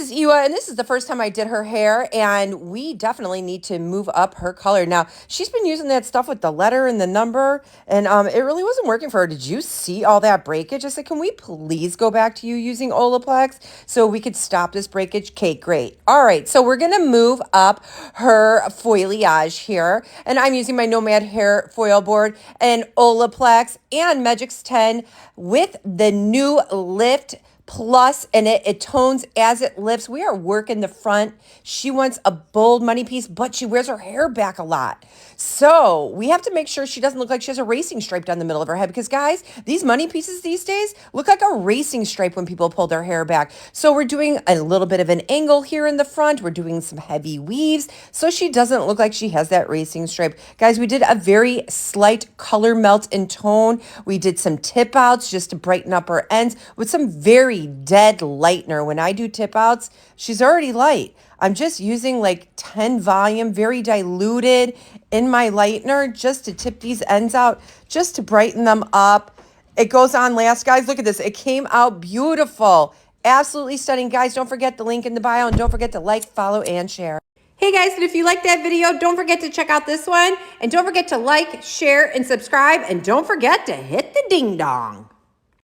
is Ewa, and this is the first time I did her hair, and we definitely need to move up her color. Now, she's been using that stuff with the letter and the number, and it really wasn't working for her. Did you see all that breakage? I said, can we please go back to you using Olaplex so we could stop this breakage? Okay, great. All right, so we're going to move up her foliage here, and I'm using my Nomad hair foil board and Olaplex and Magix 10 with the new Lift Plus, and it tones as it lifts. We are working the front. She wants a bold money piece, but she wears her hair back a lot. So we have to make sure she doesn't look like she has a racing stripe down the middle of her head, because guys, these money pieces these days look like a racing stripe when people pull their hair back. So we're doing a little bit of an angle here in the front. We're doing some heavy weaves so she doesn't look like she has that racing stripe. Guys, we did a very slight color melt and tone. We did some tip outs just to brighten up her ends with some very dead lightener. When I do tip outs, she's already light. I'm just using like 10 volume, very diluted in my lightener just to tip these ends out, just to brighten them up. It goes on last, guys. Look at this. It came out beautiful. Absolutely stunning. Guys, don't forget the link in the bio, and don't forget to like, follow, and share. Hey guys, and if you like that video, don't forget to check out this one. And don't forget to like, share, and subscribe. And don't forget to hit the ding dong.